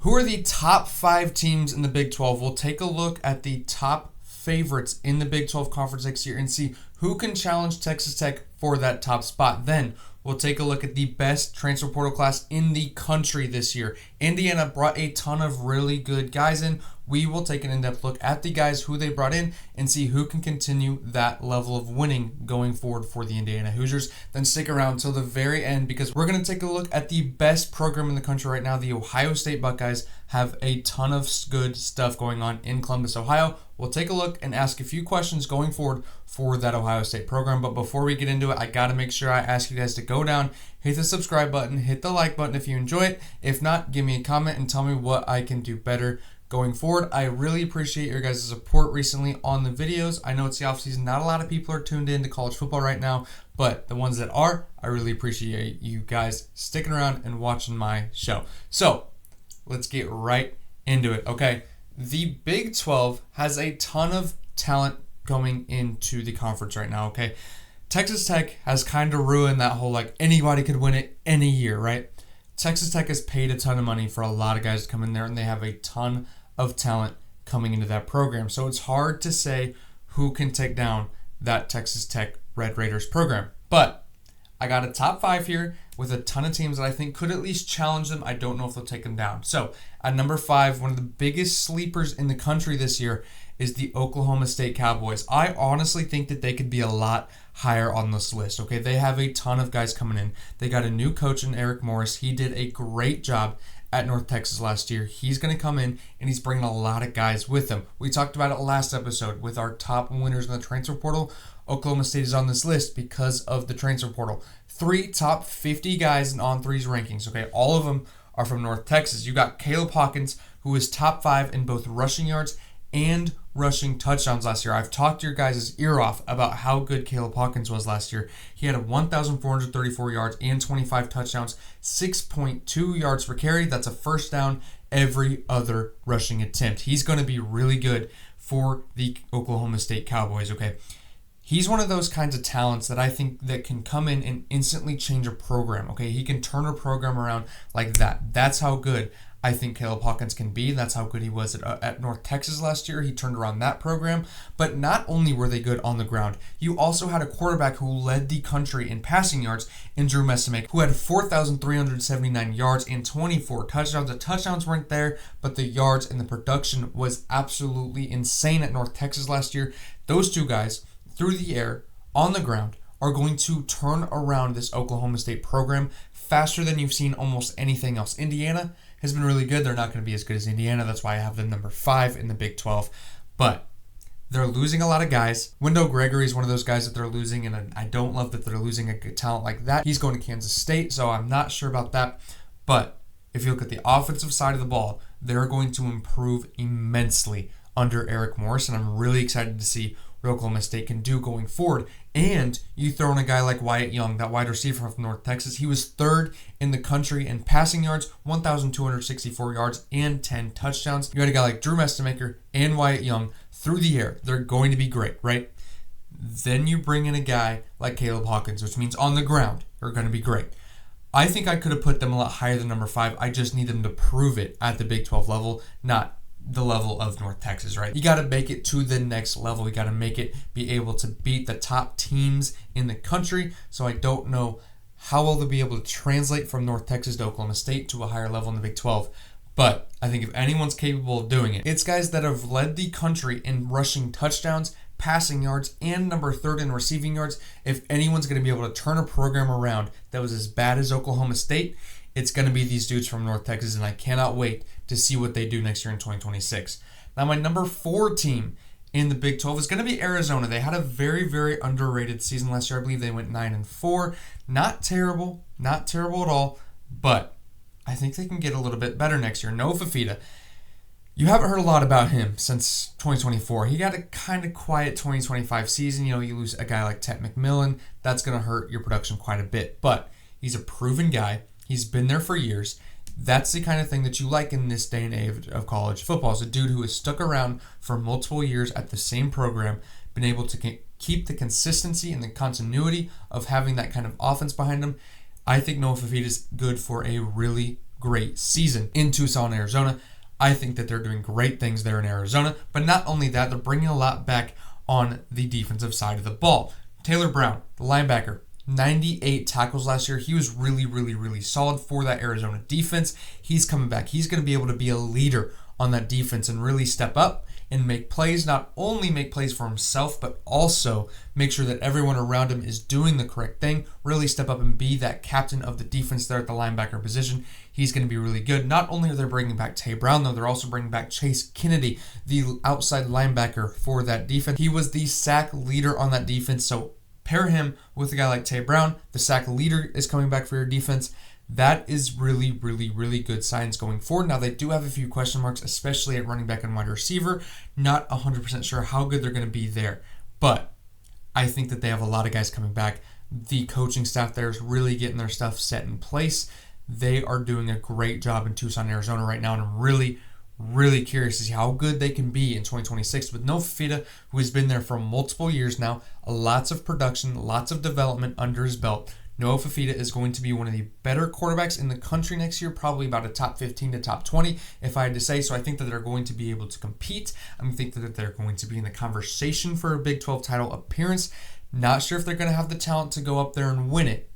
Who are the top 5 teams in the Big 12? We'll take a look at the top favorites in the Big 12 conference next year and see who can challenge Texas Tech for that top spot. Then we'll take a look at the best transfer portal class in the country this year. Indiana brought a ton of really good guys in. We will take an in-depth look at the guys who they brought in and see who can continue that level of winning going forward for the Indiana Hoosiers. Then stick around till the very end because we're going to take a look at the best program in the country right now. The Ohio State Buckeyes have a ton of good stuff going on in Columbus, Ohio. We'll take a look and ask a few questions going forward for that Ohio State program. But before we get into it, I got to make sure I ask you guys to go down, hit the subscribe button, hit the like button if you enjoy it. If not, give me a comment and tell me what I can do better going forward. I really appreciate your guys' support recently on the videos. I know it's the offseason. Not a lot of people are tuned in to college football right now, but the ones that are, I really appreciate you guys sticking around and watching my show. So let's get right into it. Okay, the Big 12 has a ton of talent going into the conference right now, okay? Texas Tech has kind of ruined that whole anybody could win it any year, right? Texas Tech has paid a ton of money for a lot of guys to come in there, and they have a ton of talent coming into that program. So it's hard to say who can take down that Texas Tech Red Raiders program. But I got a top 5 here with a ton of teams that I think could at least challenge them. I don't know if they'll take them down. So at number 5, one of the biggest sleepers in the country this year is the Oklahoma State Cowboys. I honestly think that they could be a lot higher on this list. Okay, they have a ton of guys coming in. They got a new coach in Eric Morris. He did a great job at North Texas last year. He's going to come in and he's bringing a lot of guys with him. We talked about it last episode with our top winners in the transfer portal. Oklahoma State is on this list because of the transfer portal. 3 top 50 guys in On3's rankings. Okay, all of them are from North Texas. You got Caleb Hawkins, who is top 5 in both rushing yards and rushing touchdowns last year. I've talked your guys' ear off about how good Caleb Hawkins was last year. He had 1,434 yards and 25 touchdowns, 6.2 yards per carry. That's a first down every other rushing attempt. He's going to be really good for the Oklahoma State Cowboys, okay? He's one of those kinds of talents that I think that can come in and instantly change a program, okay? He can turn a program around like that. That's how good I think Caleb Hawkins can be. That's how good he was at North Texas last year. He turned around that program. But not only were they good on the ground, you also had a quarterback who led the country in passing yards in Drew Messame, who had 4,379 yards and 24 touchdowns. The touchdowns weren't there, but the yards and the production was absolutely insane at North Texas last year. Those two guys, through the air, on the ground, are going to turn around this Oklahoma State program faster than you've seen almost anything else. Indiana has been really good. They're not going to be as good as Indiana. That's why I have them number 5 in the Big 12. But they're losing a lot of guys. Wendell Gregory is one of those guys that they're losing, and I don't love that they're losing a good talent like that. He's going to Kansas State, so I'm not sure about that. But if you look at the offensive side of the ball, they're going to improve immensely under Eric Morris, and I'm really excited to see what Oklahoma State can do going forward. And you throw in a guy like Wyatt Young, that wide receiver from North Texas. He was 3rd in the country in passing yards, 1,264 yards and 10 touchdowns. You got a guy like Drew Messamaker and Wyatt Young through the air. They're going to be great, right? Then you bring in a guy like Caleb Hawkins, which means on the ground, they're going to be great. I think I could have put them a lot higher than number 5. I just need them to prove it at the Big 12 level, not the level of North Texas, right? You got to make it to the next level. You got to make it be able to beat the top teams in the country. So I don't know how well they'll be able to translate from North Texas to Oklahoma State to a higher level in the Big 12. But I think if anyone's capable of doing it, it's guys that have led the country in rushing touchdowns, passing yards, and number 3rd in receiving yards. If anyone's going to be able to turn a program around that was as bad as Oklahoma State, it's going to be these dudes from North Texas, and I cannot wait to see what they do next year in 2026. Now, my number 4 team in the Big 12 is going to be Arizona. They had a very, very underrated season last year. I believe they went 9-4. Not terrible at all, but I think they can get a little bit better next year. Noah Fifita, you haven't heard a lot about him since 2024. He got a kind of quiet 2025 season. You lose a guy like Tet McMillan. That's going to hurt your production quite a bit, but he's a proven guy. He's been there for years. That's the kind of thing that you like in this day and age of college football. Is a dude who has stuck around for multiple years at the same program, been able to keep the consistency and the continuity of having that kind of offense behind him. I think Noah Fifita is good for a really great season in Tucson, Arizona. I think that they're doing great things there in Arizona, but not only that, they're bringing a lot back on the defensive side of the ball. Taylor Brown, the linebacker, 98 tackles last year. He was really, really, really solid for that Arizona defense. He's coming back. He's going to be able to be a leader on that defense and really step up and make plays, not only make plays for himself, but also make sure that everyone around him is doing the correct thing, really step up and be that captain of the defense there at the linebacker position. He's going to be really good. Not only are they bringing back Tay Brown, though, they're also bringing back Chase Kennedy, the outside linebacker for that defense. He was the sack leader on that defense, so pair him with a guy like Tay Brown. The sack leader is coming back for your defense. That is really, really, really good signs going forward. Now, they do have a few question marks, especially at running back and wide receiver. Not 100% sure how good they're going to be there. But I think that they have a lot of guys coming back. The coaching staff there is really getting their stuff set in place. They are doing a great job in Tucson, Arizona right now, and I'm really, really curious to see how good they can be in 2026 with Noah Fifita, who has been there for multiple years now. Lots of production, lots of development under his belt. Noah Fifita is going to be one of the better quarterbacks in the country next year, probably about a top 15 to top 20, if I had to say. So I think that they're going to be able to compete. I think that they're going to be in the conversation for a Big 12 title appearance. Not sure if they're going to have the talent to go up there and win it,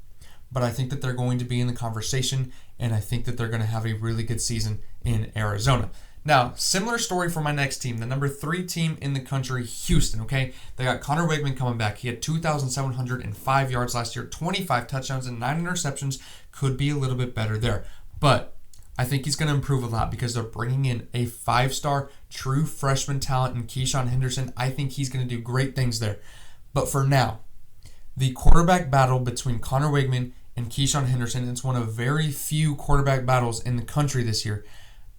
but I think that they're going to be in the conversation, and I think that they're going to have a really good season in Arizona. Now, similar story for my next team, the number 3 team in the country, Houston, okay? They got Connor Wegman coming back. He had 2,705 yards last year, 25 touchdowns, and 9 interceptions. Could be a little bit better there. But I think he's going to improve a lot because they're bringing in a 5-star true freshman talent in Keyshawn Henderson. I think he's going to do great things there. But for now, the quarterback battle between Connor Wegman and Keyshawn Henderson, it's one of very few quarterback battles in the country this year.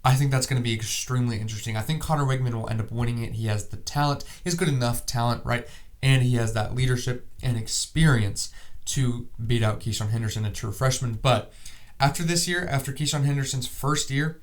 I think that's going to be extremely interesting. I think Connor Wegman will end up winning it. He has the talent. He has good enough talent, right? And he has that leadership and experience to beat out Keyshawn Henderson, a true freshman. But after this year, after Keyshawn Henderson's first year,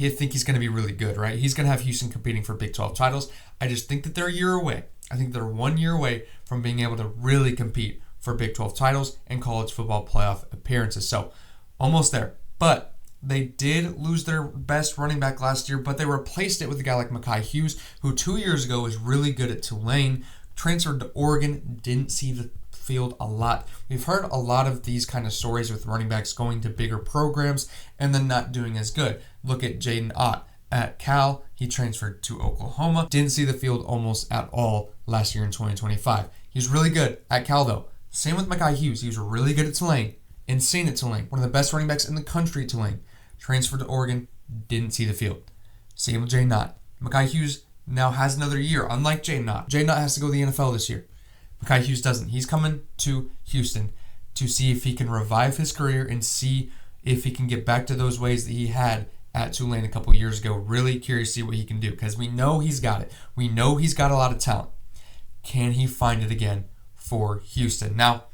I think he's going to be really good, right? He's going to have Houston competing for Big 12 titles. I just think that they're a year away. I think they're 1 year away from being able to really compete for Big 12 titles and college football playoff appearances. So almost there. But they did lose their best running back last year, but they replaced it with a guy like Mekhi Hughes, who 2 years ago was really good at Tulane, transferred to Oregon, didn't see the field a lot. We've heard a lot of these kind of stories with running backs going to bigger programs and then not doing as good. Look at Jaden Ott at Cal. He transferred to Oklahoma, didn't see the field almost at all last year in 2025. He was really good at Cal, though. Same with Mekhi Hughes. He was really good at Tulane, insane at Tulane, one of the best running backs in the country at Tulane. Transferred to Oregon, didn't see the field. Same with Jaden Ott. Mekhi Hughes now has another year, unlike Jaden Ott. Jaden Ott has to go to the NFL this year. Mekhi Hughes doesn't. He's coming to Houston to see if he can revive his career and see if he can get back to those ways that he had at Tulane a couple years ago. Really curious to see what he can do because we know he's got it. We know he's got a lot of talent. Can he find it again for Houston? Now,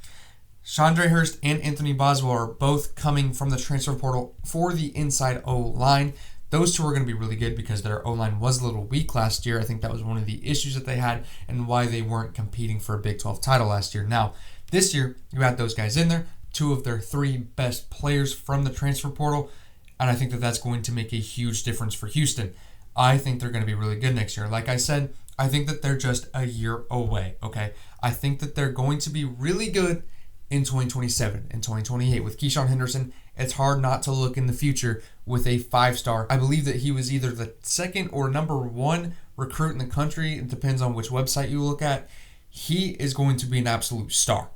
Chandre Hurst and Anthony Boswell are both coming from the transfer portal for the inside O-line. Those two are going to be really good because their O-line was a little weak last year. I think that was one of the issues that they had and why they weren't competing for a Big 12 title last year. Now, this year, you had those guys in there, 2 of their 3 best players from the transfer portal, and I think that that's going to make a huge difference for Houston. I think they're going to be really good next year. Like I said, I think that they're just a year away, okay? I think that they're going to be really good in 2027 and 2028 with Keyshawn Henderson. It's hard not to look in the future with a 5-star. I believe that he was either the 2nd or number 1 recruit in the country. It depends on which website you look at. He is going to be an absolute star.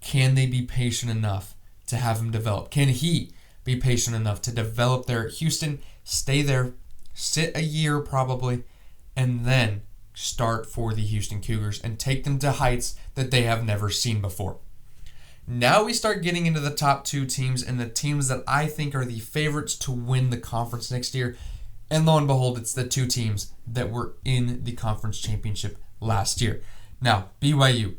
Can they be patient enough to have him develop? Can he be patient enough to develop there at Houston, stay there, sit a year probably, and then start for the Houston Cougars and take them to heights that they have never seen before? Now we start getting into the top 2 teams and the teams that I think are the favorites to win the conference next year. And lo and behold, it's the 2 teams that were in the conference championship last year. Now, BYU,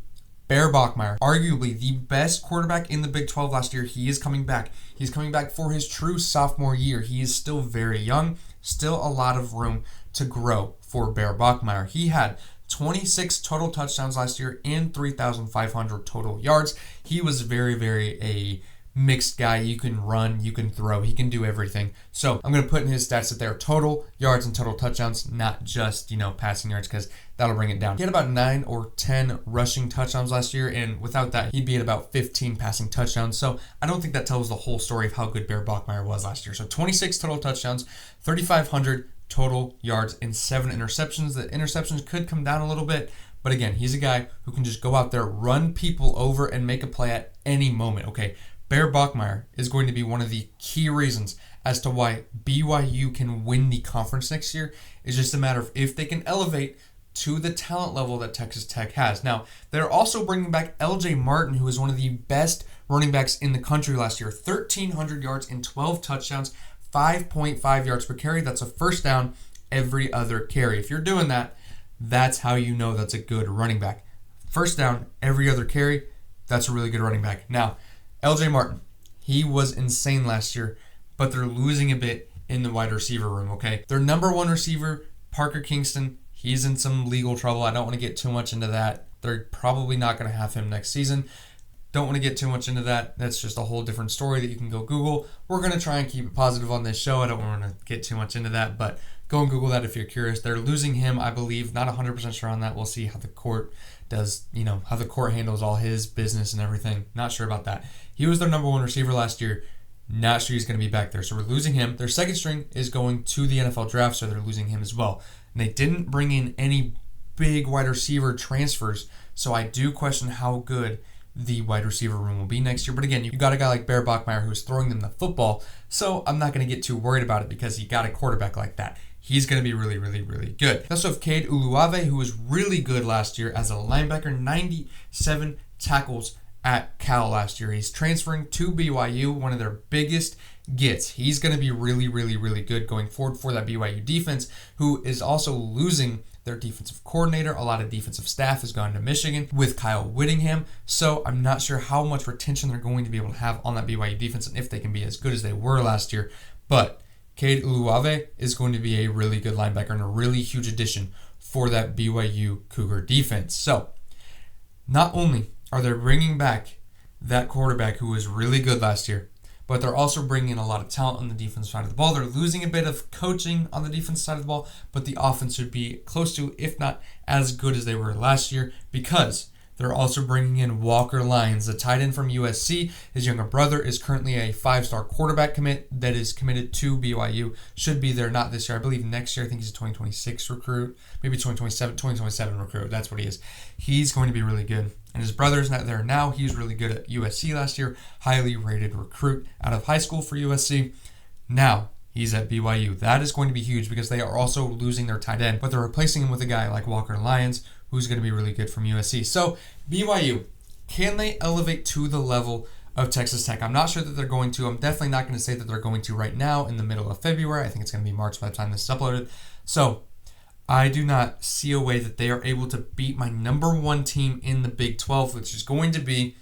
Bear Bachmeier, arguably the best quarterback in the Big 12 last year. He is coming back. He's coming back for his true sophomore year. He is still very young, still a lot of room to grow for Bear Bachmeier. He had 26 total touchdowns last year and 3,500 total yards. He was very, very a mixed guy. You can run, you can throw, he can do everything. So I'm going to put in his stats that they're total yards and total touchdowns, not just, passing yards, because that'll bring it down. He had about 9 or 10 rushing touchdowns last year, and without that, he'd be at about 15 passing touchdowns. So I don't think that tells the whole story of how good Bear Bachmeier was last year. So 26 total touchdowns, 3,500 total yards, and 7 interceptions. The interceptions could come down a little bit, but again, he's a guy who can just go out there, run people over, and make a play at any moment, okay? Bear Bachmeier is going to be one of the key reasons as to why BYU can win the conference next year. It's just a matter of if they can elevate to the talent level that Texas Tech has. Now, they're also bringing back LJ Martin, who is one of the best running backs in the country last year. 1,300 yards and 12 touchdowns, 5.5 yards per carry. That's a first down every other carry. If you're doing that, that's how you know that's a good running back. First down every other carry, that's a really good running back. Now, LJ Martin, he was insane last year, but they're losing a bit in the wide receiver room, okay? Their number one receiver, Parker Kingston, he's in some legal trouble. I don't want to get too much into that. They're probably not going to have him next season. Don't want to get too much into that. That's just a whole different story that you can go Google. We're going to try and keep it positive on this show. I don't want to get too much into that, but go and Google that if you're curious. They're losing him, I believe. Not 100% sure on that. We'll see how the court does, how the court handles all his business and everything. Not sure about that. He was their number one receiver last year. Not sure he's going to be back there. So we're losing him. Their second string is going to the NFL draft, so they're losing him as well. And they didn't bring in any big wide receiver transfers, so I do question how good the wide receiver room will be next year. But again, you got a guy like Bear Bachmeier who's throwing them the football, so I'm not going to get too worried about it because you got a quarterback like that. He's going to be really, really, really good. They also have Cade Uluave, who was really good last year as a linebacker, 97 tackles at Cal last year. He's transferring to BYU, one of their biggest gets. He's going to be really, really, really good going forward for that BYU defense, who is also losing their defensive coordinator. A lot of defensive staff has gone to Michigan with Kyle Whittingham, so I'm not sure how much retention they're going to be able to have on that BYU defense and if they can be as good as they were last year. But Cade Uluave is going to be a really good linebacker and a really huge addition for that BYU Cougar defense. So not only are they bringing back that quarterback who was really good last year, but they're also bringing in a lot of talent on the defense side of the ball. They're losing a bit of coaching on the defense side of the ball, but the offense should be close to, if not as good as they were last year, because they're also bringing in Walker Lyons, the tight end from USC. His younger brother is currently a 5-star quarterback commit that is committed to BYU. Should be there, not this year. I believe next year. I think he's a 2026 recruit, maybe 2027 recruit. That's what he is. He's going to be really good. And his brother's not there now. He was really good at USC last year. Highly rated recruit out of high school for USC. Now he's at BYU. That is going to be huge because they are also losing their tight end, but they're replacing him with a guy like Walker Lyons, who's going to be really good from USC. So BYU, can they elevate to the level of Texas Tech? I'm not sure that they're going to. I'm definitely not going to say that they're going to right now in the middle of February. I think it's going to be March by the time this is uploaded. So I do not see a way that they are able to beat my number one team in the Big 12, which is going to be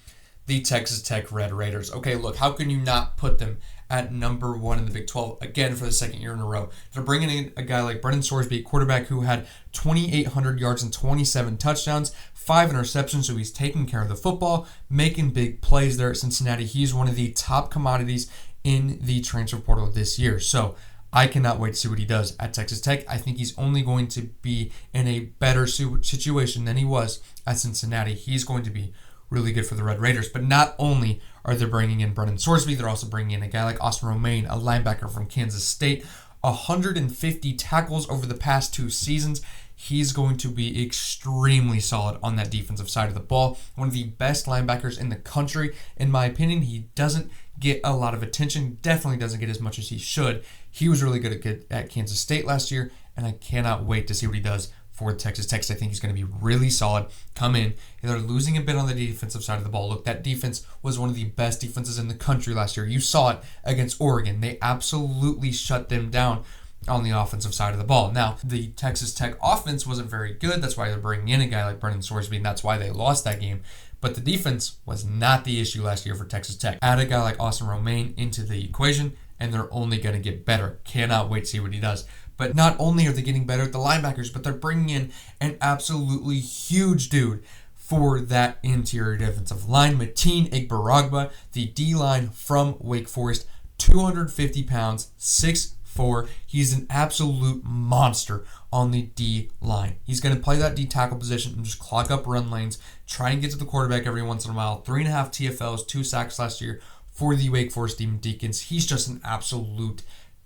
the Texas Tech Red Raiders. Okay, look, how can you not put them at number one in the Big 12 again for the second year in a row? They're bringing in a guy like Brendan Sorsby, a quarterback who had 2,800 yards and 27 touchdowns, 5 interceptions, so he's taking care of the football, making big plays there at Cincinnati. He's one of the top commodities in the transfer portal this year. So I cannot wait to see what he does at Texas Tech. I think he's only going to be in a better situation than he was at Cincinnati. He's going to be really good for the Red Raiders. But not only are they bringing in Brendan Sorsby, they're also bringing in a guy like Austin Romaine, a linebacker from Kansas State. 150 tackles over the past 2 seasons. He's going to be extremely solid on that defensive side of the ball. One of the best linebackers in the country, in my opinion. He doesn't get a lot of attention, definitely doesn't get as much as he should. He was really good at Kansas State last year, and I cannot wait to see what he does for Texas Tech. I think he's going to be really solid. Come in. They're losing a bit on the defensive side of the ball. Look, that defense was one of the best defenses in the country last year. You saw it against Oregon. They absolutely shut them down on the offensive side of the ball. Now, the Texas Tech offense wasn't very good. That's why they're bringing in a guy like Brendan Sorsby, and that's why they lost that game. But the defense was not the issue last year for Texas Tech. Add a guy like Austin Romaine into the equation, and they're only going to get better. Cannot wait to see what he does. But not only are they getting better at the linebackers, but they're bringing in an absolutely huge dude, for that interior defensive line. Mateen Igbaragba, the D-line from Wake Forest, 250 pounds, 6'4". He's an absolute monster on the D-line. He's going to play that D-tackle position and just clog up run lanes, try and get to the quarterback every once in a while. 3.5 TFLs, 2 sacks last year for the Wake Forest Demon Deacons. He's just an absolute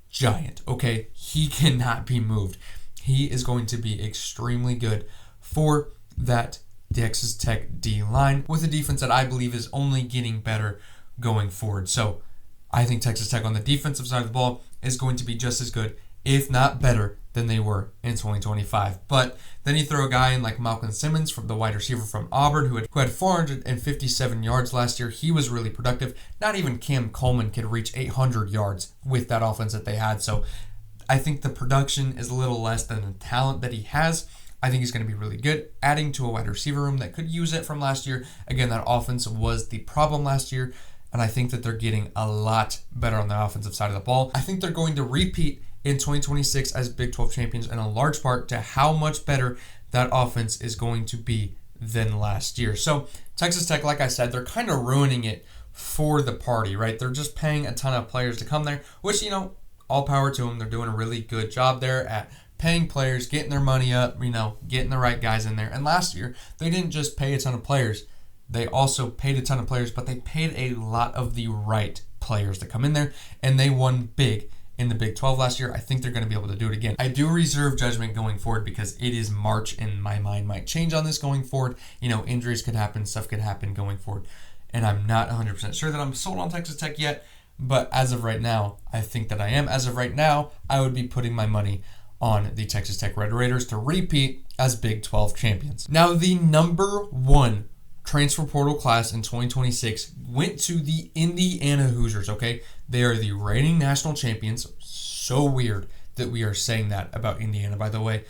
giant, okay? He cannot be moved. He is going to be extremely good for that Texas Tech D-line with a defense that I believe is only getting better going forward. So I think Texas Tech on the defensive side of the ball is going to be just as good, if not better, than they were in 2025. But then you throw a guy in like Malcolm Simmons, from the wide receiver from Auburn, who had 457 yards last year. He was really productive. Not even Cam Coleman could reach 800 yards with that offense that they had. So I think the production is a little less than the talent that he has. I think he's going to be really good, adding to a wide receiver room that could use it from last year. Again, that offense was the problem last year, and I think that they're getting a lot better on the offensive side of the ball. I think they're going to repeat in 2026 as Big 12 champions, in a large part to how much better that offense is going to be than last year. So Texas Tech, like I said, they're kind of ruining it for the party, right? They're just paying a ton of players to come there, which, all power to them. They're doing a really good job there at paying players, getting their money up, getting the right guys in there. And last year, they didn't just pay a ton of players. They also paid a ton of players, but they paid a lot of the right players to come in there, and they won big in the Big 12 last year. I think they're going to be able to do it again. I do reserve judgment going forward because it is March, and my mind might change on this going forward. Injuries could happen, stuff could happen going forward, and I'm not 100% sure that I'm sold on Texas Tech yet, but as of right now, I think that I am. As of right now, I would be putting my money on the Texas Tech Red Raiders to repeat as Big 12 champions. Now, the number one transfer portal class in 2026 went to the Indiana Hoosiers, okay? They are the reigning national champions. So weird that we are saying that about Indiana, by the way.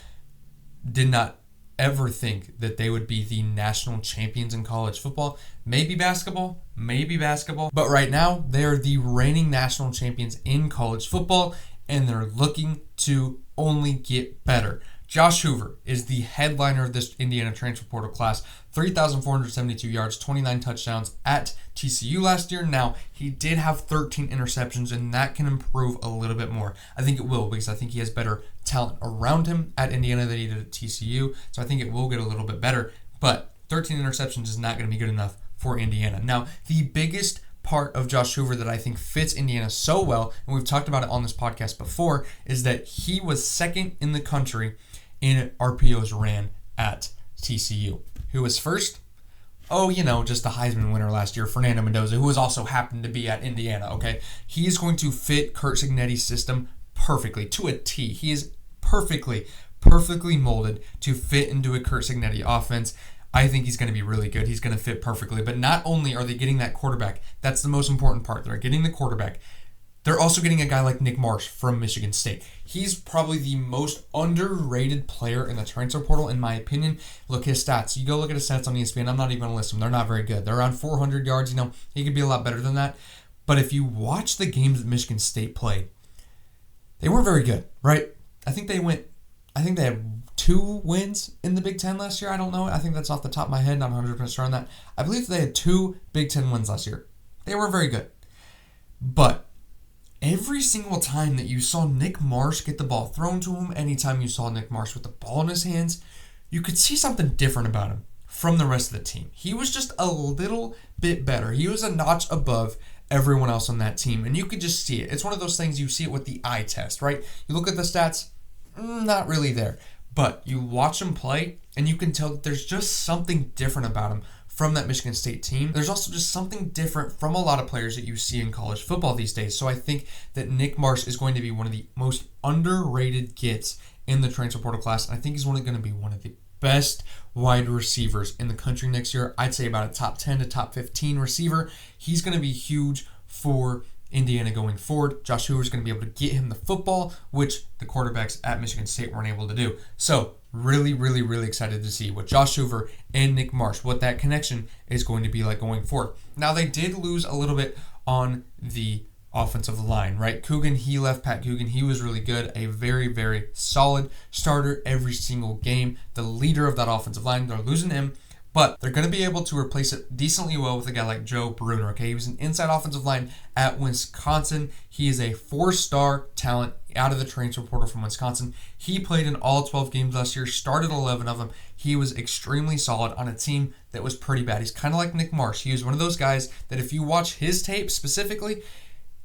Did not ever think that they would be the national champions in college football. Maybe basketball. But right now, they are the reigning national champions in college football, and they're looking to only get better. Josh Hoover is the headliner of this Indiana transfer portal class. 3,472 yards, 29 touchdowns at TCU last year. Now, he did have 13 interceptions, and that can improve a little bit more. I think it will, because I think he has better talent around him at Indiana than he did at TCU. So I think it will get a little bit better. But 13 interceptions is not going to be good enough for Indiana. Now, the biggest part of Josh Hoover that I think fits Indiana so well, and we've talked about it on this podcast before, is that he was second in the country in RPOs ran at TCU. Who was first? Just the Heisman winner last year, Fernando Mendoza, who was also happened to be at Indiana, okay? He's going to fit Curt Cignetti's system perfectly, to a T. He is perfectly molded to fit into a Curt Cignetti offense. I think he's going to be really good. He's going to fit perfectly. But not only are they getting that quarterback, that's the most important part. They're getting the quarterback. They're also getting a guy like Nick Marsh from Michigan State. He's probably the most underrated player in the transfer portal, in my opinion. Look, his stats. You go look at his stats on ESPN. I'm not even going to list them. They're not very good. They're around 400 yards. He could be a lot better than that. But if you watch the games that Michigan State played, they weren't very good, right? I think they had 2 wins in the Big 10 last year. I don't know. I think that's off the top of my head. Not 100% sure on that. I believe they had 2 Big 10 wins last year. They weren't very good. But every single time that you saw Nick Marsh get the ball thrown to him, anytime you saw Nick Marsh with the ball in his hands, you could see something different about him from the rest of the team. He was just a little bit better. He was a notch above everyone else on that team, and you could just see it. It's one of those things you see it with the eye test, right? You look at the stats, not really there. But you watch him play, and you can tell that there's just something different about him from that Michigan State team. There's also just something different from a lot of players that you see in college football these days. So I think that Nick Marsh is going to be one of the most underrated gets in the transfer portal class. And I think he's going to be one of the best wide receivers in the country next year. I'd say about a top 10 to top 15 receiver. He's going to be huge for Indiana going forward. Josh Hoover's going to be able to get him the football, which the quarterbacks at Michigan State weren't able to do. So really excited to see what Josh Hoover and Nick Marsh, what that connection is going to be like going forward. Now, they did lose a little bit on the offensive line, right? Coogan, he left. Pat Coogan, he was really good. A very solid starter every single game. The leader of that offensive line. They're losing him, But they're going to be able to replace it decently well with a guy like Joe Bruner, okay? He was an inside offensive line at Wisconsin. He is a 4-star talent out of the transfer portal from Wisconsin. He played in all 12 games last year, started 11 of them. He was extremely solid on a team that was pretty bad. He's kind of like Nick Marsh. He was one of those guys that if you watch his tape specifically,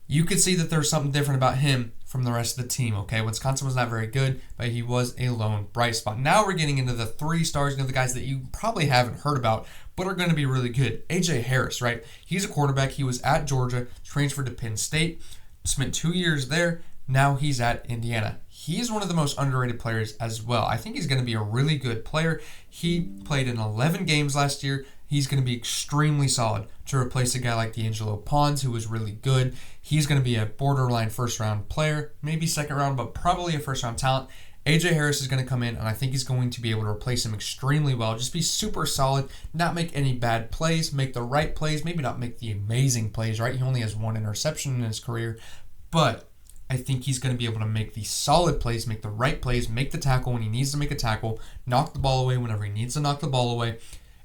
you could see that there's something different about him from the rest of the team, okay? Wisconsin was not very good, but he was a lone bright spot. Now we're getting into the 3 stars, the guys that you probably haven't heard about, but are going to be really good. A.J. Harris, right? He's a quarterback. He was at Georgia, transferred to Penn State, spent 2 years there. Now he's at Indiana. He's one of the most underrated players as well. I think he's going to be a really good player. He played in 11 games last year. He's going to be extremely solid to replace a guy like D'Angelo Pons, who was really good. He's going to be a borderline first-round player, maybe second round, but probably a first-round talent. A.J. Harris is going to come in, and I think he's going to be able to replace him extremely well. Just be super solid, not make any bad plays, make the right plays, maybe not make the amazing plays, right? He only has 1 interception in his career, but I think he's going to be able to make the solid plays, make the right plays, make the tackle when he needs to make a tackle, knock the ball away whenever he needs to knock the ball away.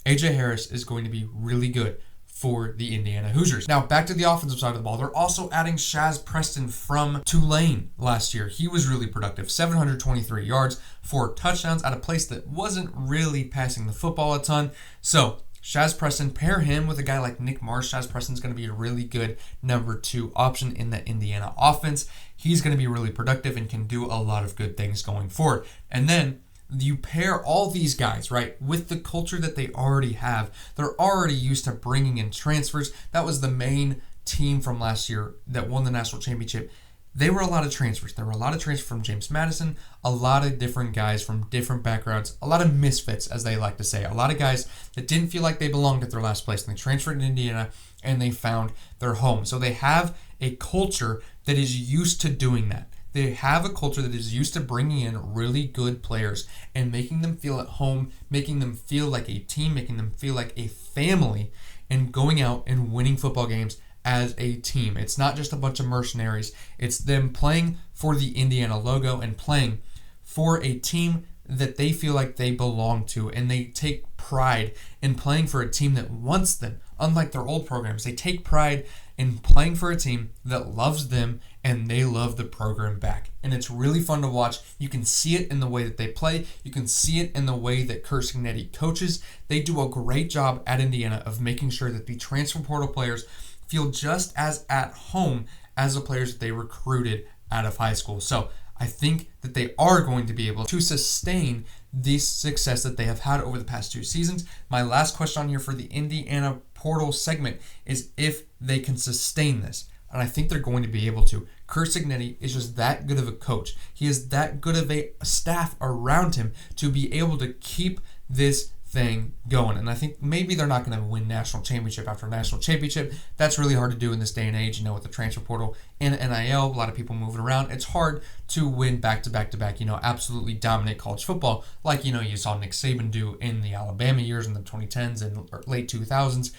A.J. Harris is going to be really good for the Indiana Hoosiers. Now, back to the offensive side of the ball. They're also adding Shaz Preston from Tulane last year. He was really productive. 723 yards, 4 touchdowns at a place that wasn't really passing the football a ton. So, Shaz Preston, pair him with a guy like Nick Marsh. Shaz Preston's going to be a really good number 2 option in the Indiana offense. He's going to be really productive and can do a lot of good things going forward. And then you pair all these guys, right, with the culture that they already have. They're already used to bringing in transfers. That was the main team from last year that won the national championship. They were a lot of transfers. There were a lot of transfers from James Madison, a lot of different guys from different backgrounds, a lot of misfits, as they like to say. A lot of guys that didn't feel like they belonged at their last place, and they transferred to Indiana, and they found their home. So they have a culture that is used to doing that. They have a culture that is used to bringing in really good players and making them feel at home, making them feel like a team, making them feel like a family, and going out and winning football games as a team. It's not just a bunch of mercenaries. It's them playing for the Indiana logo and playing for a team that they feel like they belong to, and they take pride in playing for a team that wants them. Unlike their old programs, they take pride in playing for a team that loves them, and they love the program back. And it's really fun to watch. You can see it in the way that they play. You can see it in the way that Kurt Cignetti coaches. They do a great job at Indiana of making sure that the transfer portal players feel just as at home as the players that they recruited out of high school. So I think that they are going to be able to sustain this success that they have had over the past 2 seasons. My last question on here for the Indiana portal segment is if they can sustain this. And I think they're going to be able to. Kurt Cignetti is just that good of a coach. He is that good of a staff around him to be able to keep this thing going. And I think maybe they're not going to win national championship after national championship. That's really hard to do in this day and age, with the transfer portal and NIL, a lot of people moving around. It's hard to win back-to-back, absolutely dominate college football like, you saw Nick Saban do in the Alabama years in the 2010s and late 2000s.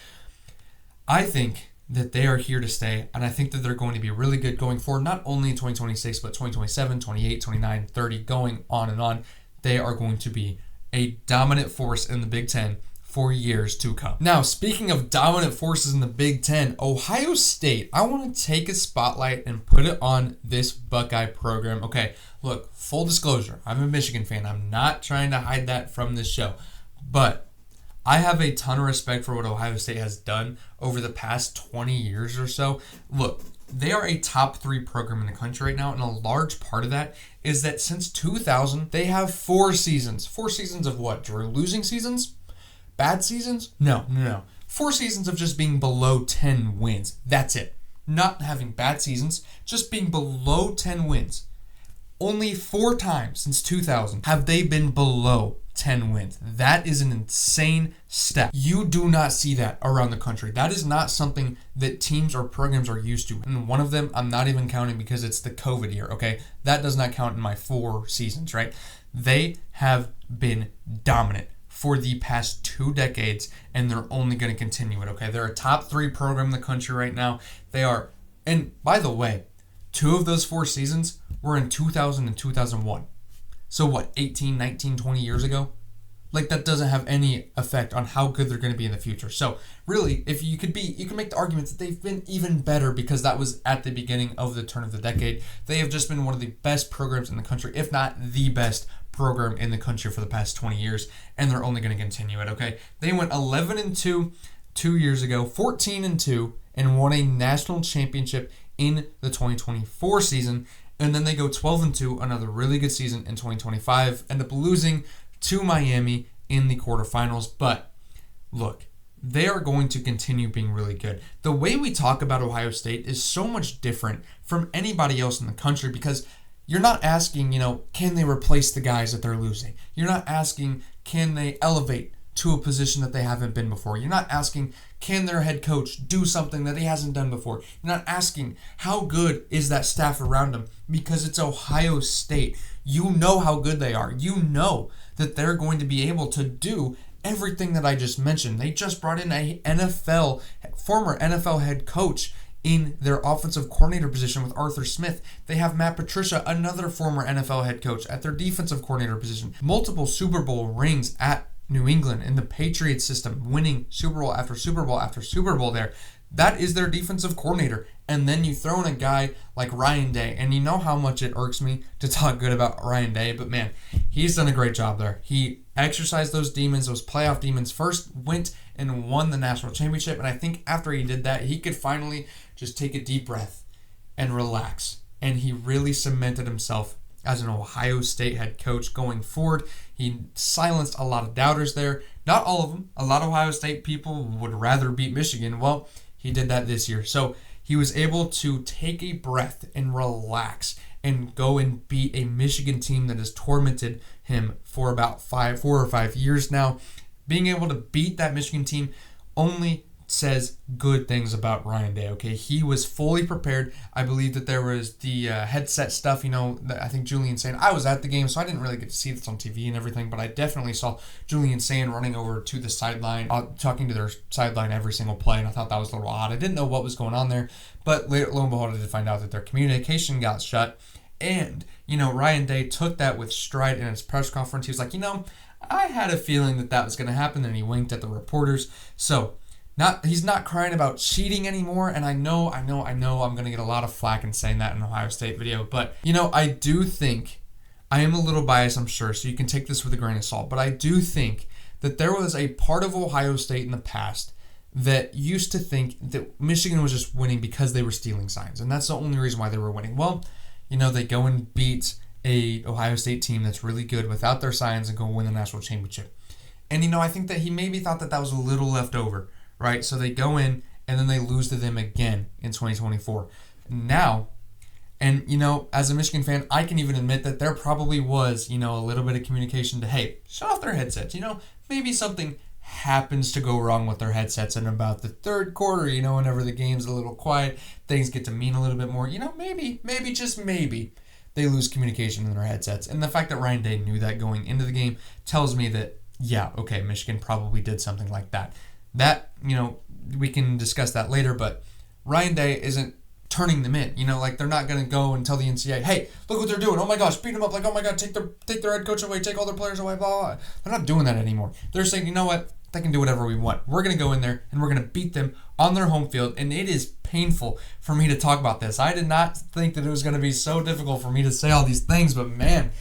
I think that they are here to stay, and I think that they're going to be really good going forward, not only in 2026, but 2027, 28, 29, 30, going on and on. They are going to be a dominant force in the Big Ten for years to come. Now, speaking of dominant forces in the Big Ten, Ohio State, I want to take a spotlight and put it on this Buckeye program. Okay, look, full disclosure, I'm a Michigan fan. I'm not trying to hide that from this show, but I have a ton of respect for what Ohio State has done over the past 20 years or so. Look, they are a top 3 program in the country right now, and a large part of that is that since 2000, they have 4 seasons. 4 seasons of what, Drew? Losing seasons? Bad seasons? No. 4 seasons of just being below 10 wins. That's it. Not having bad seasons, just being below 10 wins. Only 4 times since 2000 have they been below 10 wins. That is an insane stat. You do not see that around the country. That is not something that teams or programs are used to. And one of them, I'm not even counting because it's the COVID year, okay? That does not count in my 4 seasons, right? They have been dominant for the past 2 decades, and they're only going to continue it, okay? They're a top 3 program in the country right now. They are, and by the way, 2 of those 4 seasons were in 2000 and 2001. So what, 18, 19, 20 years ago? like that doesn't have any effect on how good they're going to be in the future. So really, if you can make the argument that they've been even better because that was at the beginning of the turn of the decade. They have just been one of the best programs in the country, if not the best program in the country for the past 20 years, and they're only going to continue it, okay? They went 11-2 2 years ago, 14-2, and won a national championship in the 2024 season, and then they go 12-2, another really good season in 2025, end up losing to Miami in the quarterfinals. But look, they are going to continue being really good. The way we talk about Ohio State is so much different from anybody else in the country because you're not asking, can they replace the guys that they're losing? You're not asking, can they elevate to a position that they haven't been before? You're not asking, can their head coach do something that he hasn't done before? You're not asking, how good is that staff around them? Because it's Ohio State. You know how good they are. You know that they're going to be able to do everything that I just mentioned. They just brought in a former NFL head coach in their offensive coordinator position with Arthur Smith. They have Matt Patricia, another former NFL head coach, at their defensive coordinator position. Multiple Super Bowl rings at New England in the Patriot system, winning Super Bowl after Super Bowl after Super Bowl there. That is their defensive coordinator. And then you throw in a guy like Ryan Day, and you know how much it irks me to talk good about Ryan Day, but man, he's done a great job there. He exercised those demons, those playoff demons, first went and won the national championship, and I think after he did that, he could finally just take a deep breath and relax. And he really cemented himself as an Ohio State head coach going forward. He silenced a lot of doubters there. Not all of them. A lot of Ohio State people would rather beat Michigan. Well, he did that this year. So he was able to take a breath and relax and go and beat a Michigan team that has tormented him for about 4 or 5 years now. Being able to beat that Michigan team only says good things about Ryan Day, okay? He was fully prepared. I believe that there was the headset stuff, I think Julian saying, I was at the game, so I didn't really get to see this on TV and everything, but I definitely saw Julian saying running over to the sideline, talking to their sideline every single play, and I thought that was a little odd. I didn't know what was going on there, but lo and behold, I did find out that their communication got shut, and, Ryan Day took that with stride in his press conference. He was like, I had a feeling that was going to happen, and he winked at the reporters. So he's not crying about cheating anymore, and I know I'm going to get a lot of flack in saying that in an Ohio State video, but, I do think, I am a little biased, I'm sure, so you can take this with a grain of salt, but I do think that there was a part of Ohio State in the past that used to think that Michigan was just winning because they were stealing signs, and that's the only reason why they were winning. Well, they go and beat a Ohio State team that's really good without their signs and go win the national championship. And, I think that he maybe thought that was a little left over, right? So they go in and then they lose to them again in 2024. Now, and, as a Michigan fan, I can even admit that there probably was, a little bit of communication to, hey, shut off their headsets. Maybe something happens to go wrong with their headsets in about the third quarter, whenever the game's a little quiet, things get to mean a little bit more. Maybe, just maybe, they lose communication in their headsets. And the fact that Ryan Day knew that going into the game tells me that, yeah, okay, Michigan probably did something like that. That, we can discuss that later, but Ryan Day isn't turning them in. They're not going to go and tell the NCAA, hey, look what they're doing. Oh my gosh, beat them up. Oh my God, take their head coach away, take all their players away, blah, blah, blah. They're not doing that anymore. They're saying, you know what? They can do whatever we want. We're going to go in there and we're going to beat them on their home field. And it is painful for me to talk about this. I did not think that it was going to be so difficult for me to say all these things, but man,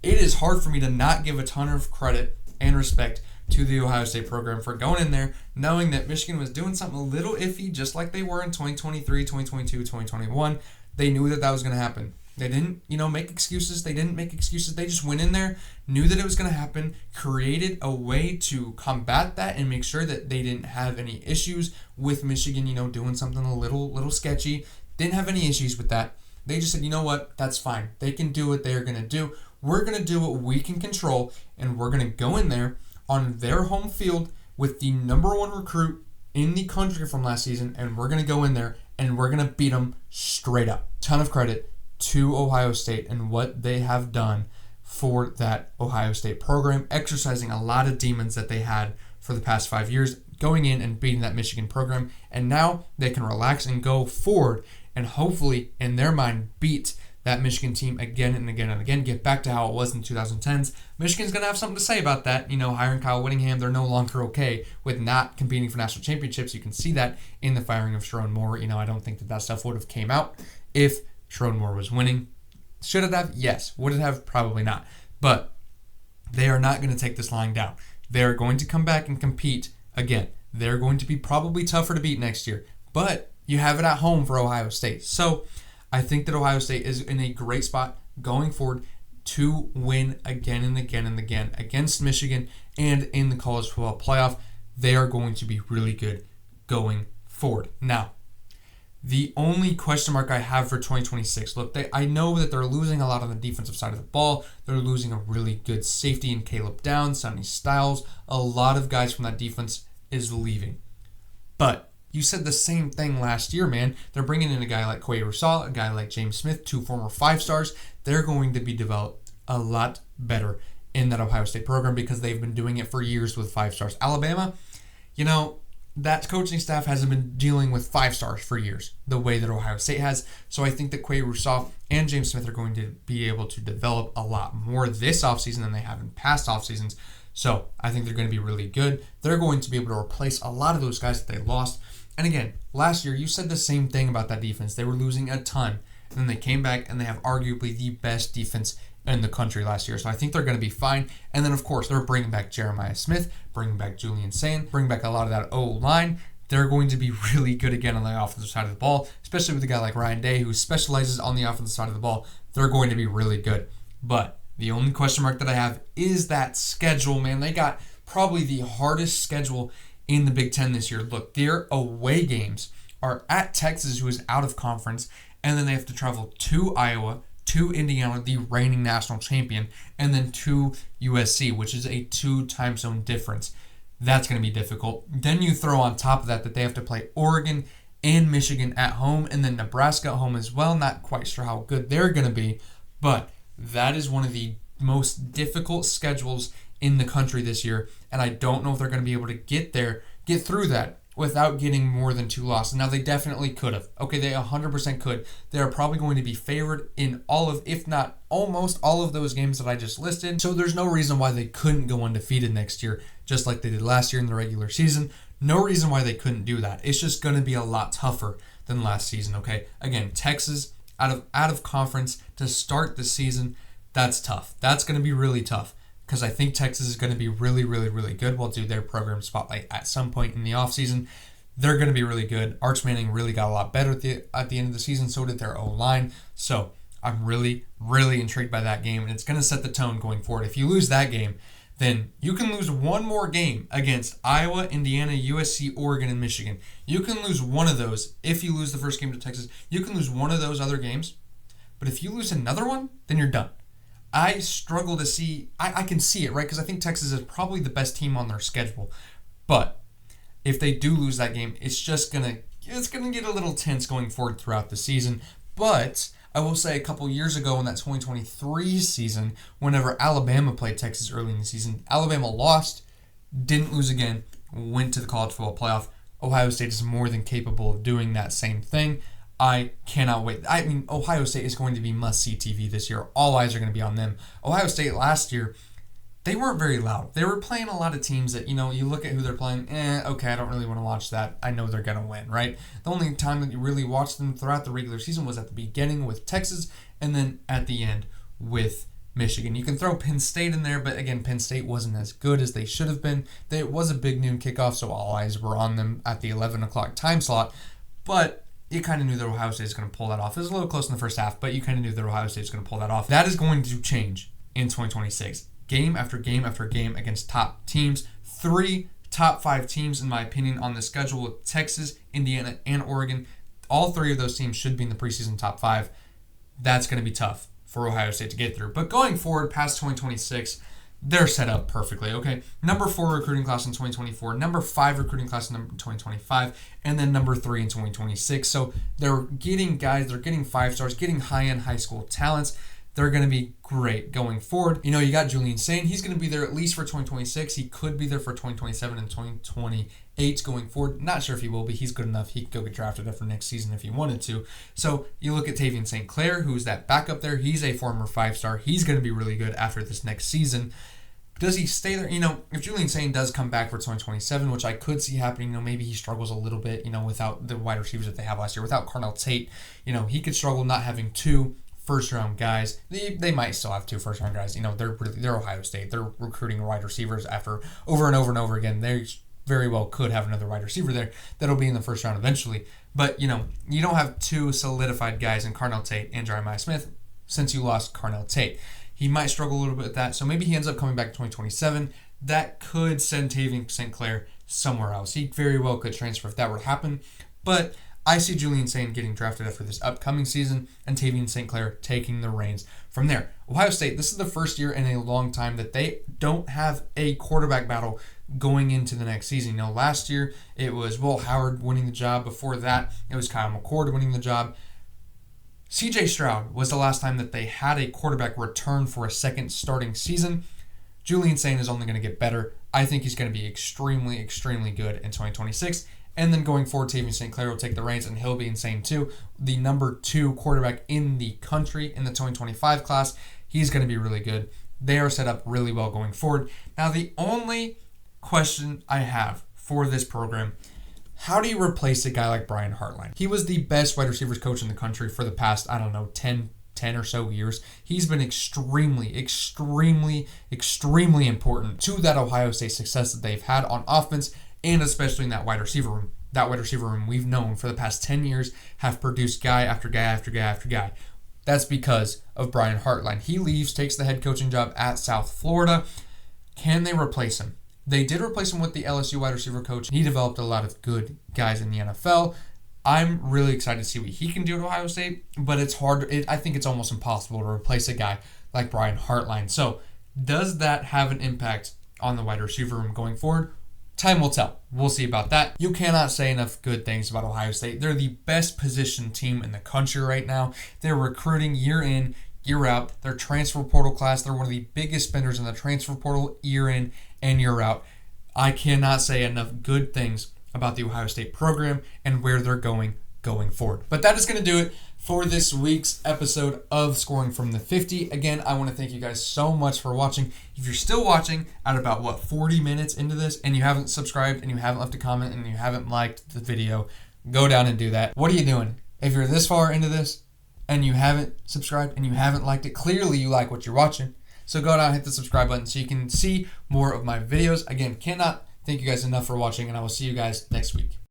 it is hard for me to not give a ton of credit and respect to the Ohio State program for going in there, knowing that Michigan was doing something a little iffy, just like they were in 2023, 2022, 2021. They knew that was going to happen. They didn't, make excuses. They didn't make excuses. They just went in there, knew that it was going to happen, created a way to combat that and make sure that they didn't have any issues with Michigan, doing something a little sketchy. Didn't have any issues with that. They just said, you know what, that's fine. They can do what they're going to do. We're going to do what we can control, and we're going to go in there on their home field with the number one recruit in the country from last season, and we're going to go in there and we're going to beat them straight up. Ton of credit to Ohio State and what they have done for that Ohio State program, exercising a lot of demons that they had for the past 5 years, going in and beating that Michigan program, and now they can relax and go forward and hopefully, in their mind, beat that Michigan team again and again and again, get back to how it was in the 2010s. Michigan's going to have something to say about that. Hiring Kyle Whittingham, they're no longer okay with not competing for national championships. You can see that in the firing of Sharon Moore. I don't think that stuff would have came out if Sharon Moore was winning. Should it have? Yes. Would it have? Probably not. But they are not going to take this lying down. They're going to come back and compete again. They're going to be probably tougher to beat next year. But you have it at home for Ohio State. So I think that Ohio State is in a great spot going forward to win again and again and again against Michigan and in the college football playoff. They are going to be really good going forward. Now, the only question mark I have for 2026, look, I know that they're losing a lot on the defensive side of the ball. They're losing a really good safety in Caleb Downs, Sonny Styles. A lot of guys from that defense is leaving. But you said the same thing last year, man. They're bringing in a guy like Quay Rousseau, a guy like James Smith, 2 former 5-stars. They're going to be developed a lot better in that Ohio State program because they've been doing it for years with 5-stars. Alabama, that coaching staff hasn't been dealing with 5-stars for years the way that Ohio State has. So I think that Quay Rousseau and James Smith are going to be able to develop a lot more this offseason than they have in past offseasons. So I think they're going to be really good. They're going to be able to replace a lot of those guys that they lost. And again, last year you said the same thing about that defense. They were losing a ton. And then they came back and they have arguably the best defense in the country last year. So I think they're going to be fine. And then, of course, they're bringing back Jeremiah Smith, bringing back Julian Sain, bringing back a lot of that O-line. They're going to be really good again on the offensive side of the ball, especially with a guy like Ryan Day who specializes on the offensive side of the ball. They're going to be really good. But the only question mark that I have is that schedule, man. They got probably the hardest schedule in the Big 10 this year. Look, their away games are at Texas, who is out of conference, and then they have to travel to Iowa, to Indiana, the reigning national champion, and then to USC, which is a 2 time zone difference. That's going to be difficult. Then you throw on top of that they have to play Oregon and Michigan at home, and then Nebraska at home as well. Not quite sure how good they're going to be, but that is one of the most difficult schedules in the country this year, and I don't know if they're going to be able to get through that without getting more than 2 losses. Now, they definitely could have. Okay, they 100% could. They are probably going to be favored in all of, if not almost all of those games that I just listed. So there's no reason why they couldn't go undefeated next year, just like they did last year in the regular season. No reason why they couldn't do that. It's just going to be a lot tougher than last season, okay? Again, Texas out of conference to start the season, that's tough. That's going to be really tough. Because I think Texas is going to be really, really, really good. We'll do their program spotlight at some point in the offseason. They're going to be really good. Arch Manning really got a lot better at the end of the season. So did their O-line. So I'm really, really intrigued by that game. And it's going to set the tone going forward. If you lose that game, then you can lose one more game against Iowa, Indiana, USC, Oregon, and Michigan. You can lose one of those if you lose the first game to Texas. You can lose one of those other games. But if you lose another one, then you're done. I struggle to see, I can see it, right? Because I think Texas is probably the best team on their schedule. But if they do lose that game, it's gonna get a little tense going forward throughout the season. But I will say a couple years ago in that 2023 season, whenever Alabama played Texas early in the season, Alabama lost, didn't lose again, went to the college football playoff. Ohio State is more than capable of doing that same thing. I cannot wait. I mean, Ohio State is going to be must-see TV this year. All eyes are going to be on them. Ohio State last year, they weren't very loud. They were playing a lot of teams that, you look at who they're playing, okay, I don't really want to watch that. I know they're going to win, right? The only time that you really watched them throughout the regular season was at the beginning with Texas and then at the end with Michigan. You can throw Penn State in there, but again, Penn State wasn't as good as they should have been. It was a big noon kickoff, so all eyes were on them at the 11 o'clock time slot. But you kind of knew that Ohio State was going to pull that off. It was a little close in the first half, but you kind of knew that Ohio State was going to pull that off. That is going to change in 2026. Game after game after game against top teams. 3 top 5 teams, in my opinion, on the schedule with Texas, Indiana, and Oregon. All 3 of those teams should be in the preseason top 5. That's going to be tough for Ohio State to get through. But going forward past 2026, they're set up perfectly, okay? Number 4 recruiting class in 2024, number 5 recruiting class in 2025, and then number 3 in 2026. So they're getting guys, they're getting 5-stars, getting high-end high school talents. they're going to be great going forward. You know, you got Julian Sain. He's going to be there at least for 2026. He could be there for 2027 and 2028 going forward. Not sure if he will be. He's good enough. He could go get drafted after next season if he wanted to. So you look at Tavian St. Clair, who's that backup there. He's a former 5-star. He's going to be really good after this next season. Does he stay there? You know, if Julian Sain does come back for 2027, which I could see happening, you know, maybe he struggles a little bit, you know, without the wide receivers that they have last year. Without Carnell Tate, you know, he could struggle not having 2 first-round guys. They might still have 2 first-round guys. You know, they're Ohio State. They're recruiting wide receivers after over and over and over again. They very well could have another wide receiver there that'll be in the first round eventually. But, you know, you don't have 2 solidified guys in Carnell Tate and Jeremiah Smith since you lost Carnell Tate. He might struggle a little bit with that, so maybe he ends up coming back in 2027. That could send Tavian St. Clair somewhere else. He very well could transfer if that were to happen. But I see Julian Sain getting drafted after this upcoming season and Tavian St. Clair taking the reins from there. Ohio State, this is the first year in a long time that they don't have a quarterback battle going into the next season. You know, last year it was Will Howard winning the job. Before that, it was Kyle McCord winning the job. CJ Stroud was the last time that they had a quarterback return for a second starting season. Julian Sain is only going to get better. I think he's going to be extremely, extremely good in 2026. And then going forward, Tavian St. Clair will take the reins, and he'll be insane too. The number 2 quarterback in the country in the 2025 class. He's going to be really good. They are set up really well going forward. Now, the only question I have for this program, how do you replace a guy like Brian Hartline? He was the best wide receivers coach in the country for the past, 10 or so years. He's been extremely, extremely, extremely important to that Ohio State success that they've had on offense, and especially in that wide receiver room. That wide receiver room we've known for the past 10 years have produced guy after guy after guy after guy. That's because of Brian Hartline. He leaves, takes the head coaching job at South Florida. Can they replace him? They did replace him with the LSU wide receiver coach. He developed a lot of good guys in the NFL. I'm really excited to see what he can do at Ohio State, but it's hard. I think it's almost impossible to replace a guy like Brian Hartline. So does that have an impact on the wide receiver room going forward? Time will tell. We'll see about that. You cannot say enough good things about Ohio State. They're the best positioned team in the country right now. They're recruiting year in, year out. Their transfer portal class, they're one of the biggest spenders in the transfer portal year in and year out. I cannot say enough good things about the Ohio State program and where they're going forward. But that is going to do it for this week's episode of Scoring from the 50. Again, I want to thank you guys so much for watching. If you're still watching at about, 40 minutes into this and you haven't subscribed and you haven't left a comment and you haven't liked the video, go down and do that. What are you doing? If you're this far into this and you haven't subscribed and you haven't liked it, clearly you like what you're watching. So go down and hit the subscribe button so you can see more of my videos. Again, cannot thank you guys enough for watching, and I will see you guys next week.